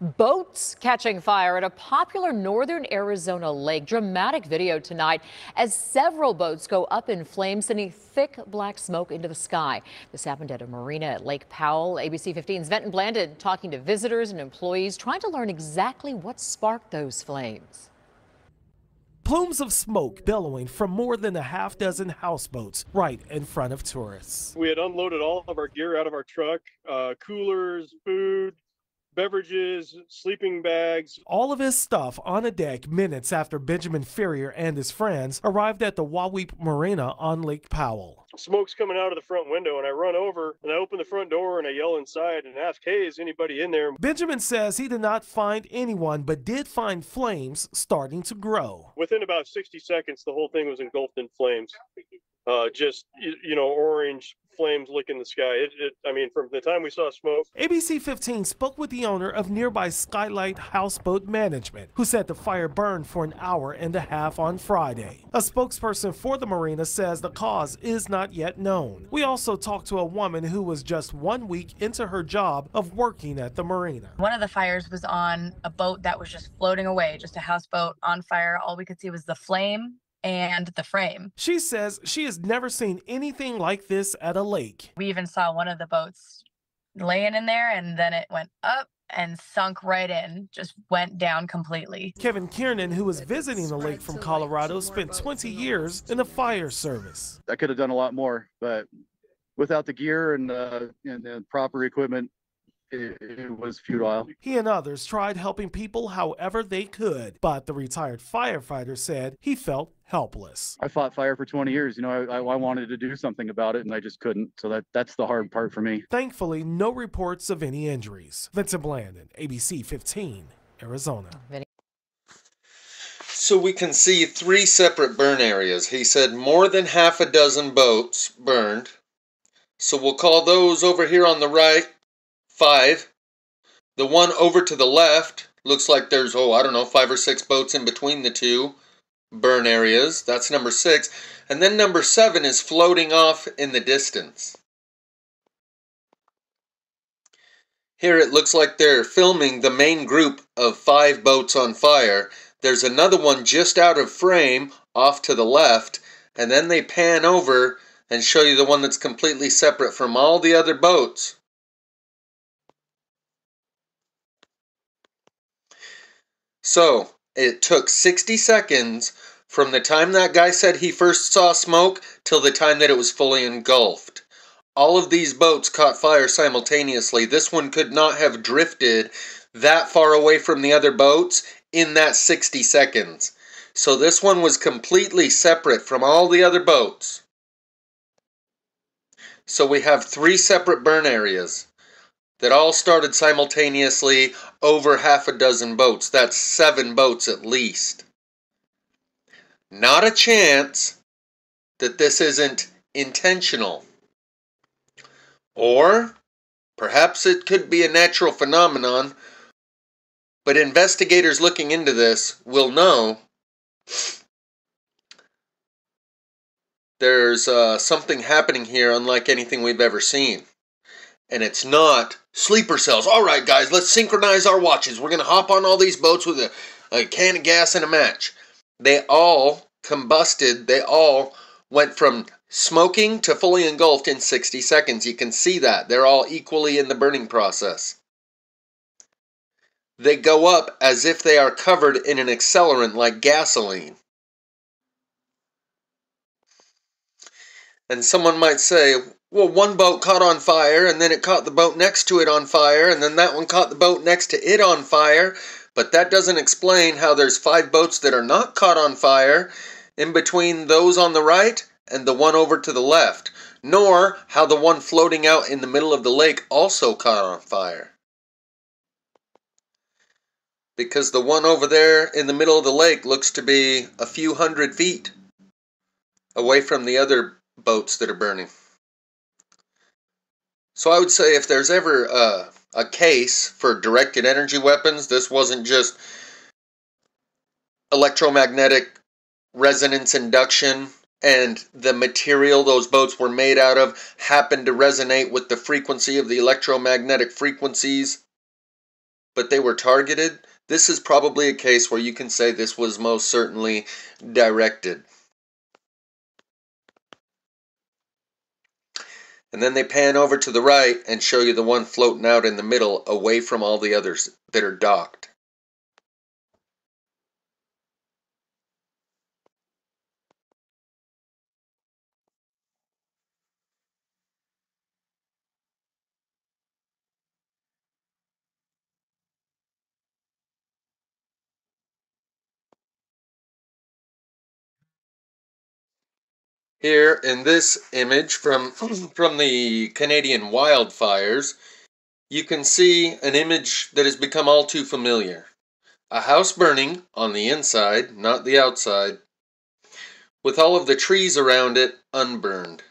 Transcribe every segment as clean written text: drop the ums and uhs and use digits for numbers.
Boats catching fire at a popular northern Arizona lake. Dramatic video tonight as several boats go up in flames, sending thick black smoke into the sky. This happened at a marina at Lake Powell. ABC 15's Venton Blandon talking to visitors and employees, trying to learn exactly what sparked those flames. Plumes of smoke billowing from more than a half dozen houseboats right in front of tourists. We had unloaded all of our gear out of our truck, coolers, food, beverages, sleeping bags. All of his stuff on a deck minutes after Benjamin Ferrier and his friends arrived at the Wildfires Marina on Lake Powell. Smoke's coming out of the front window, and I run over and I open the front door and I yell inside and ask, hey, is anybody in there? Benjamin says he did not find anyone, but did find flames starting to grow. Within about 60 seconds, the whole thing was engulfed in flames. Just, orange flames licking the sky. I mean, from the time we saw smoke. ABC 15 spoke with the owner of nearby Skylight Houseboat Management, who said the fire burned for an hour and a half on Friday. A spokesperson for the marina says the cause is not yet known. We also talked to a woman who was just 1 week into her job of working at the marina. One of the fires was on a boat that was just floating away, just a houseboat on fire. All we could see was the flame and the frame. She says she has never seen anything like this at a lake. We even saw one of the boats laying in there, and then it went up and sunk right in, just went down completely. Kevin Kiernan, who was visiting the lake from Colorado, spent 20 years in the fire service. I could have done a lot more, but without the gear and the proper equipment, it was futile. He and others tried helping people however they could, but the retired firefighter said he felt helpless. I fought fire for 20 years. I wanted to do something about it, and I just couldn't. So that's the hard part for me. Thankfully, no reports of any injuries. Vincent Blandon, ABC 15, Arizona. So we can see 3 separate burn areas. He said more than half a dozen boats burned. So we'll call those over here on the right 5. The one over to the left looks like there's, 5 or 6 boats in between the 2 burn areas. That's number 6. And then number 7 is floating off in the distance. Here it looks like they're filming the main group of 5 boats on fire. There's another one just out of frame off to the left, and then they pan over and show you the one that's completely separate from all the other boats. So, it took 60 seconds from the time that guy said he first saw smoke till the time that it was fully engulfed. All of these boats caught fire simultaneously. This one could not have drifted that far away from the other boats in that 60 seconds. So this one was completely separate from all the other boats. So we have 3 separate burn areas that all started simultaneously over half a dozen boats. That's 7 boats at least. Not a chance that this isn't intentional. Or perhaps it could be a natural phenomenon, but investigators looking into this will know there's something happening here unlike anything we've ever seen. And it's not sleeper cells. All right, guys, let's synchronize our watches. We're going to hop on all these boats with a can of gas and a match. They all combusted. They all went from smoking to fully engulfed in 60 seconds. You can see that. They're all equally in the burning process. They go up as if they are covered in an accelerant like gasoline. And someone might say, well, one boat caught on fire, and then it caught the boat next to it on fire, and then that one caught the boat next to it on fire. But that doesn't explain how there's 5 boats that are not caught on fire in between those on the right and the one over to the left, nor how the one floating out in the middle of the lake also caught on fire. Because the one over there in the middle of the lake looks to be a few hundred feet away from the other boats that are burning. So I would say if there's ever a case for directed energy weapons, this wasn't just electromagnetic resonance induction and the material those boats were made out of happened to resonate with the frequency of the electromagnetic frequencies but they were targeted, this is probably a case where you can say this was most certainly directed. And then they pan over to the right and show you the one floating out in the middle away from all the others that are docked. Here in this image from the Canadian wildfires, you can see an image that has become all too familiar. A house burning on the inside, not the outside, with all of the trees around it unburned.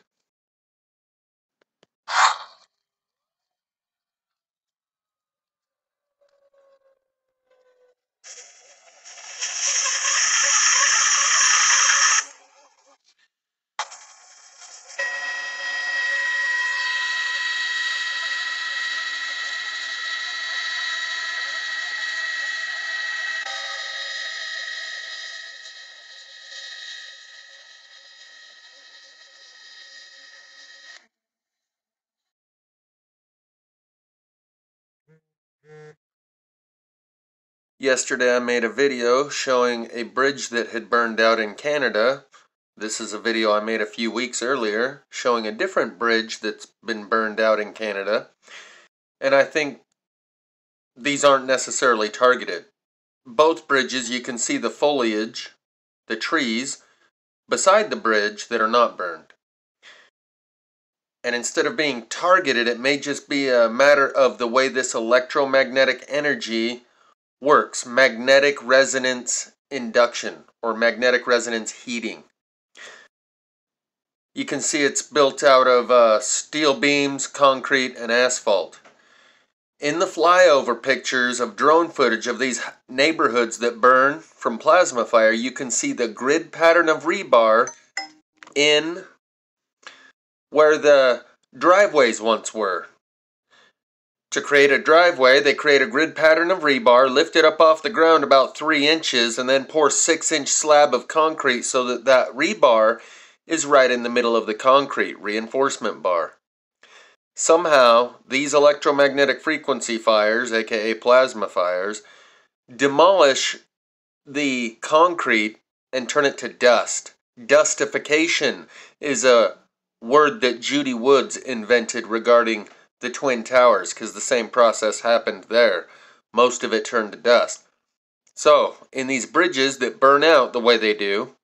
Yesterday I made a video showing a bridge that had burned out in Canada. This is a video I made a few weeks earlier showing a different bridge that's been burned out in Canada. And I think these aren't necessarily targeted. Both bridges, you can see the foliage, the trees, beside the bridge that are not burned. And instead of being targeted, it may just be a matter of the way this electromagnetic energy works. Magnetic resonance induction, or magnetic resonance heating. You can see it's built out of steel beams, concrete, and asphalt. In the flyover pictures of drone footage of these neighborhoods that burn from plasma fire, you can see the grid pattern of rebar in where the driveways once were. To create a driveway, they create a grid pattern of rebar, lift it up off the ground about 3 inches, and then pour 6-inch slab of concrete so that that rebar is right in the middle of the concrete reinforcement bar. Somehow, these electromagnetic frequency fires, aka plasma fires, demolish the concrete and turn it to dust. Dustification is a word that Judy Woods invented regarding the Twin Towers, because the same process happened there. Most of it turned to dust. So, in these bridges that burn out the way they do,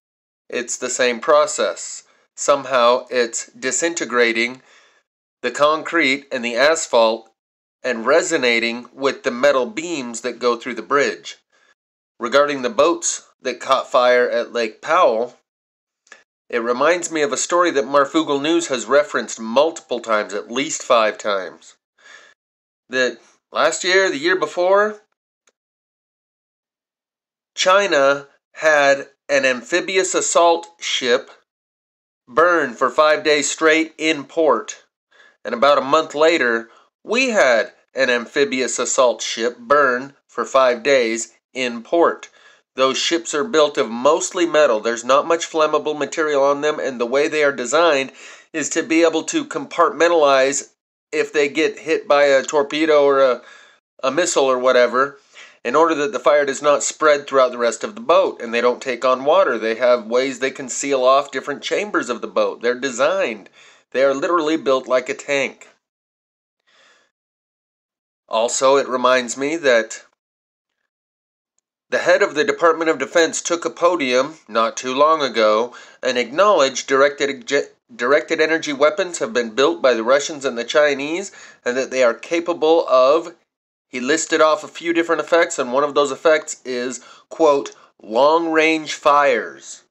it's the same process. Somehow it's disintegrating the concrete and the asphalt and resonating with the metal beams that go through the bridge. Regarding the boats that caught fire at Lake Powell, it reminds me of a story that Marfoogle News has referenced multiple times, at least 5 times. That last year, the year before, China had an amphibious assault ship burn for 5 days straight in port. And about a month later, we had an amphibious assault ship burn for 5 days in port. Those ships are built of mostly metal. There's not much flammable material on them, and the way they are designed is to be able to compartmentalize if they get hit by a torpedo or a missile or whatever, in order that the fire does not spread throughout the rest of the boat and they don't take on water. They have ways they can seal off different chambers of the boat. They're designed. They are literally built like a tank. Also, it reminds me that the head of the Department of Defense took a podium not too long ago and acknowledged directed energy weapons have been built by the Russians and the Chinese, and that they are capable of, he listed off a few different effects, and one of those effects is, quote, long-range fires.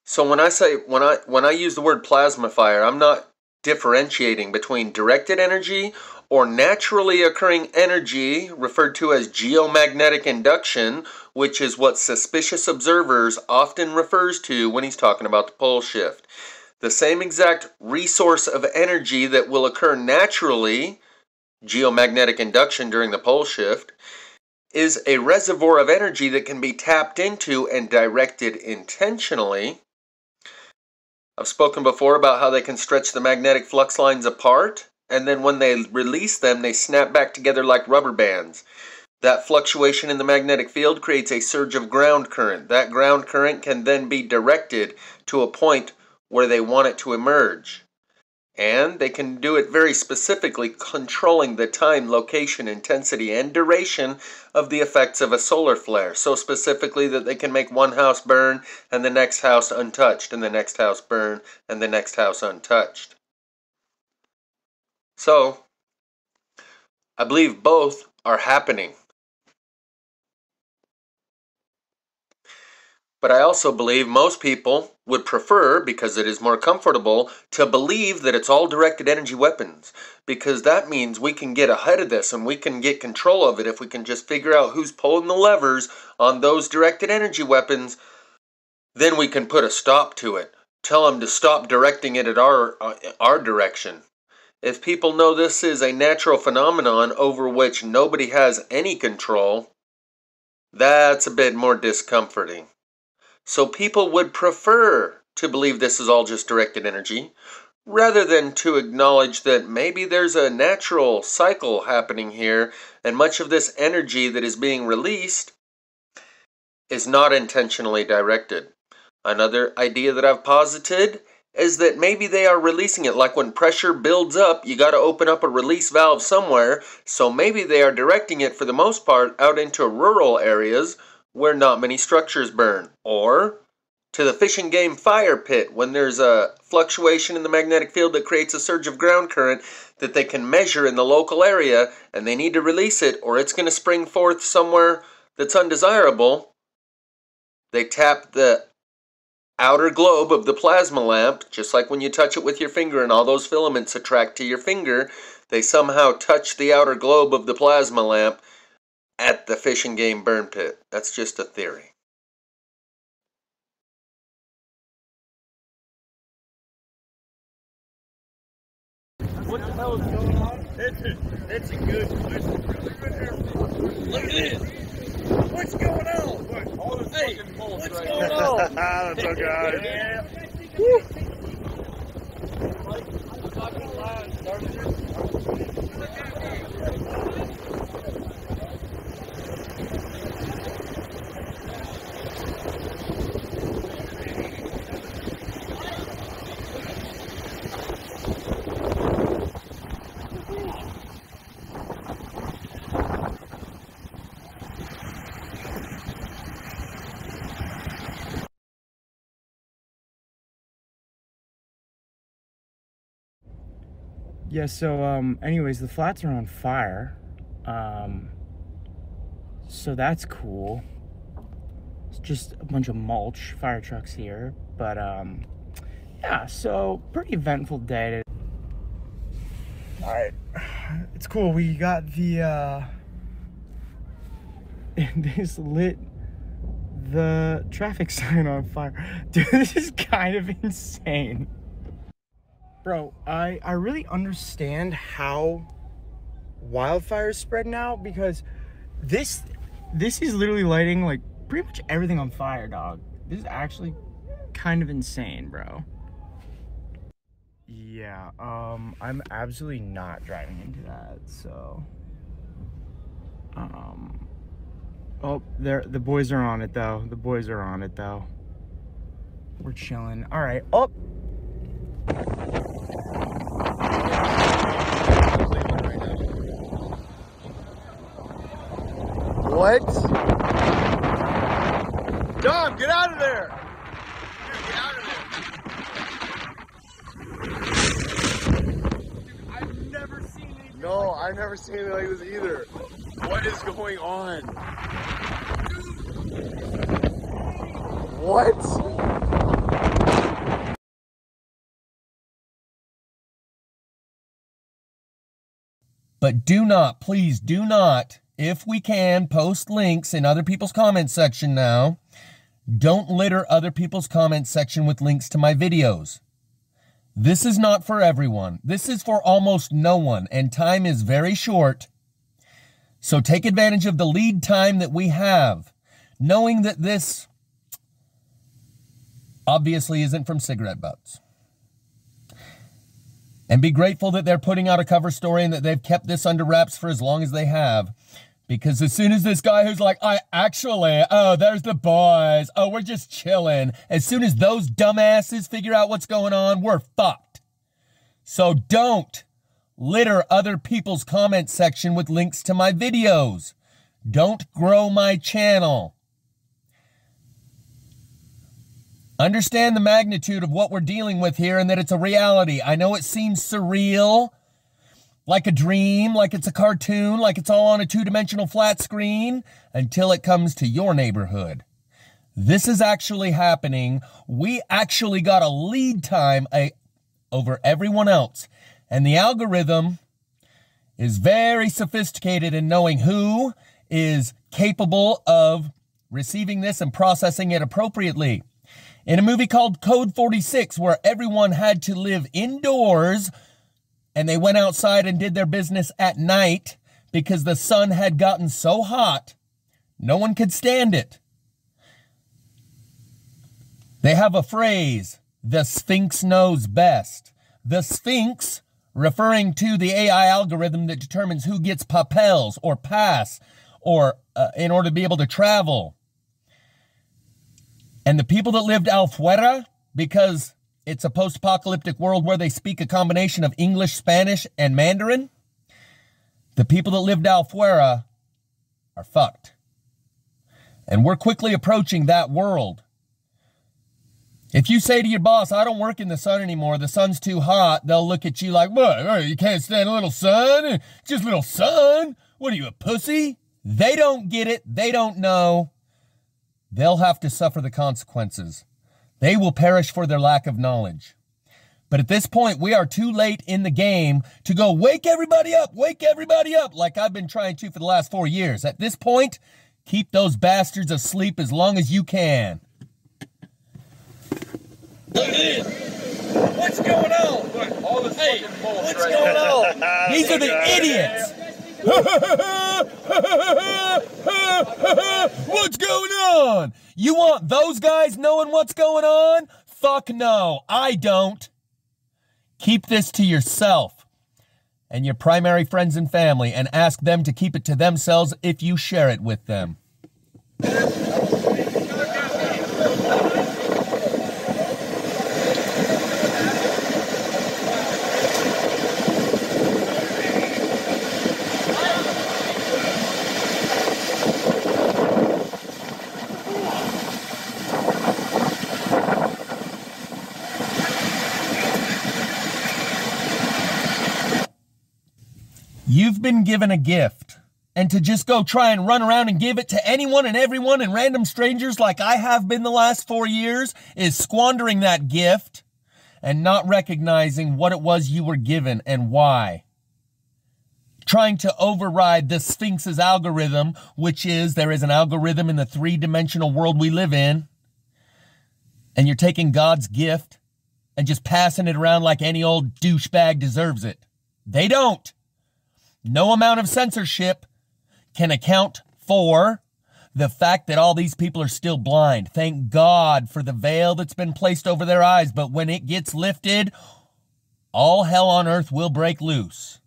So when I use the word plasma fire, I'm not differentiating between directed energy or naturally occurring energy, referred to as geomagnetic induction, which is what Suspicious Observers often refers to when he's talking about the pole shift. The same exact resource of energy that will occur naturally, geomagnetic induction during the pole shift, is a reservoir of energy that can be tapped into and directed intentionally. I've spoken before about how they can stretch the magnetic flux lines apart, and then when they release them, they snap back together like rubber bands. That fluctuation in the magnetic field creates a surge of ground current. That ground current can then be directed to a point where they want it to emerge. And they can do it very specifically, controlling the time, location, intensity, and duration of the effects of a solar flare. So specifically that they can make one house burn and the next house untouched, and the next house burn and the next house untouched. So, I believe both are happening. But I also believe most people would prefer, because it is more comfortable, to believe that it's all directed energy weapons. Because that means we can get ahead of this and we can get control of it if we can just figure out who's pulling the levers on those directed energy weapons. Then we can put a stop to it. Tell them to stop directing it at our direction. If people know this is a natural phenomenon over which nobody has any control, that's a bit more discomforting. So people would prefer to believe this is all just directed energy, rather than to acknowledge that maybe there's a natural cycle happening here, and much of this energy that is being released is not intentionally directed. Another idea that I've posited is that maybe they are releasing it, like when pressure builds up, you got to open up a release valve somewhere, so maybe they are directing it for the most part out into rural areas where not many structures burn, or to the fish and game fire pit when there's a fluctuation in the magnetic field that creates a surge of ground current that they can measure in the local area, and they need to release it or it's going to spring forth somewhere that's undesirable. They tap the outer globe of the plasma lamp, just like when you touch it with your finger and all those filaments attract to your finger. They somehow touch the outer globe of the plasma lamp at the fish and game burn pit. That's just a theory. What the hell is going on? It's a good question, brother. Look at this. What's going on? What? All this fucking bullshit. What's going on? That's okay. Yeah. Woo. Yeah, so anyways, the flats are on fire. So that's cool. It's just a bunch of mulch, fire trucks here. But yeah, so pretty eventful day. Alright, it's cool. We got the they just lit the traffic sign on fire. Dude, this is kind of insane. Bro, I really understand how wildfires spread now, because this is literally lighting like pretty much everything on fire, dog. This is actually kind of insane, bro. Yeah, I'm absolutely not driving into that, so oh, the boys are on it though. The boys are on it though. We're chilling. All right. Oh. What? Dom, get out of there! Dude, get out of there! I've never seen anything. No, I've never seen anything like this either. What is going on? What? But do not, please do not, if we can, post links in other people's comment section now. Don't litter other people's comment section with links to my videos. This is not for everyone. This is for almost no one, and time is very short. So take advantage of the lead time that we have, knowing that this obviously isn't from cigarette butts. And be grateful that they're putting out a cover story and that they've kept this under wraps for as long as they have. Because as soon as this guy who's like, there's the boys. Oh, we're just chilling. As soon as those dumbasses figure out what's going on, we're fucked. So don't litter other people's comment section with links to my videos. Don't grow my channel. Understand the magnitude of what we're dealing with here and that it's a reality. I know it seems surreal, like a dream, like it's a cartoon, like it's all on a two-dimensional flat screen, until it comes to your neighborhood. This is actually happening. We actually got a lead time over everyone else. And the algorithm is very sophisticated in knowing who is capable of receiving this and processing it appropriately. In a movie called Code 46, where everyone had to live indoors and they went outside and did their business at night because the sun had gotten so hot, no one could stand it. They have a phrase, the Sphinx knows best. The Sphinx, referring to the AI algorithm that determines who gets papels or pass or in order to be able to travel. And the people that lived afuera, because it's a post-apocalyptic world where they speak a combination of English, Spanish, and Mandarin, the people that lived afuera are fucked. And we're quickly approaching that world. If you say to your boss, I don't work in the sun anymore, the sun's too hot, they'll look at you like, what, you can't stand a little sun? Just a little sun? What are you, a pussy? They don't get it. They don't know. They'll have to suffer the consequences. They will perish for their lack of knowledge. But at this point, we are too late in the game to go, wake everybody up, like I've been trying to for the last 4 years. At this point, keep those bastards asleep as long as you can. Look at this. What's going on? All this fucking bullshit. What's going on? These are the idiots. What's going on? You want those guys knowing what's going on? Fuck no, I don't. Keep this to yourself and your primary friends and family, and ask them to keep it to themselves if you share it with them. You've been given a gift, and to just go try and run around and give it to anyone and everyone and random strangers like I have been the last 4 years is squandering that gift and not recognizing what it was you were given and why. Trying to override the Sphinx's algorithm, which is there is an algorithm in the three-dimensional world we live in, and you're taking God's gift and just passing it around like any old douchebag deserves it. They don't. No amount of censorship can account for the fact that all these people are still blind. Thank God for the veil that's been placed over their eyes. But when it gets lifted, all hell on earth will break loose.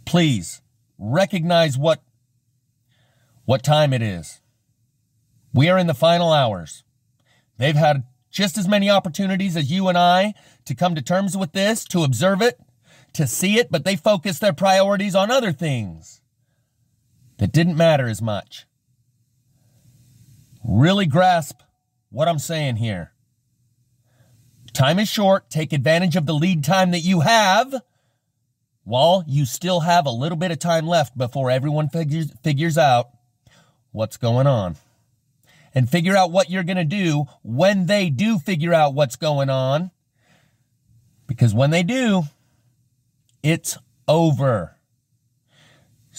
Please recognize what time it is. We are in the final hours. They've had just as many opportunities as you and I to come to terms with this, to observe it, to see it, but they focus their priorities on other things that didn't matter as much. Really grasp what I'm saying here. Time is short. Take advantage of the lead time that you have while you still have a little bit of time left before everyone figures out what's going on. And figure out what you're going to do when they do figure out what's going on. Because when they do, it's over.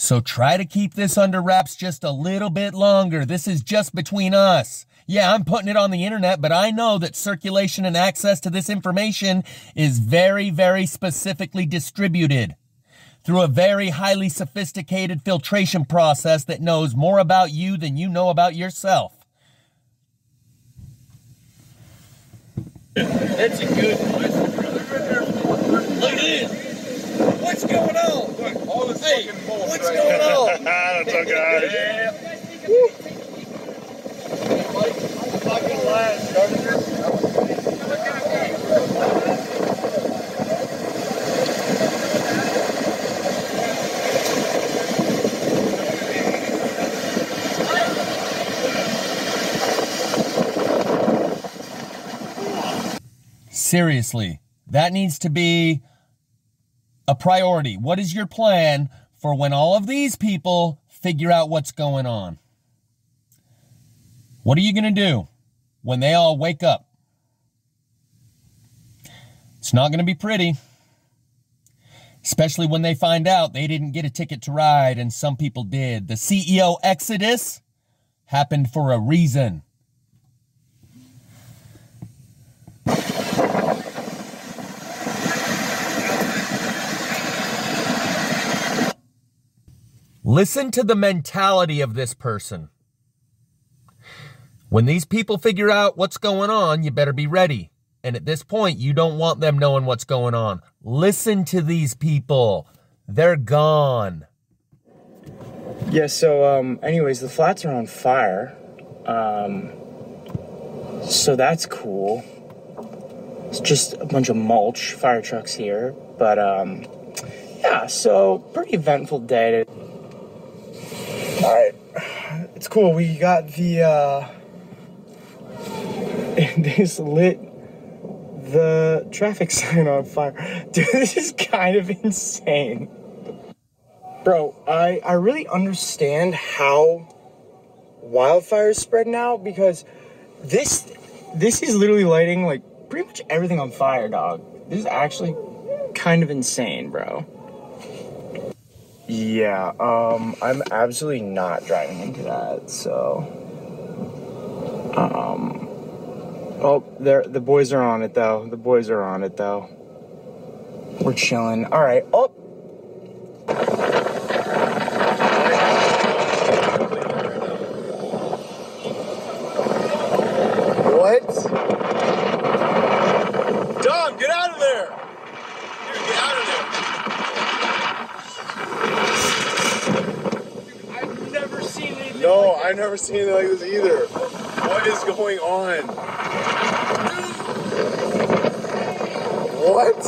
So try to keep this under wraps just a little bit longer. This is just between us. Yeah, I'm putting it on the internet, but I know that circulation and access to this information is very, very specifically distributed through a very highly sophisticated filtration process that knows more about you than you know about yourself. That's a good question, brother. Look at this. What's going on? All this fucking bullshit. What's going on? That's okay. Yeah. I'm not gonna lie, Seriously, that needs to be a priority. What is your plan for when all of these people figure out what's going on? What are you going to do when they all wake up? It's not going to be pretty. Especially when they find out they didn't get a ticket to ride and some people did. The CEO exodus happened for a reason. Listen to the mentality of this person. When these people figure out what's going on, you better be ready. And at this point, you don't want them knowing what's going on. Listen to these people. They're gone. Yeah, so anyways, the flats are on fire. So that's cool. It's just a bunch of mulch, fire trucks here. But yeah, so pretty eventful day. All right, it's cool. We got the, they just lit the traffic sign on fire. Dude, this is kind of insane. Bro, I really understand how wildfires spread now, because this is literally lighting like pretty much everything on fire, dog. This is actually kind of insane, bro. Yeah, I'm absolutely not driving into that, so, oh, the boys are on it, though. The boys are on it, though. We're chilling. All right, oh. What? Dom, get out of there! Dude, get out of there! I've never seen anything No, I've never seen anything like this either. What is going on? What?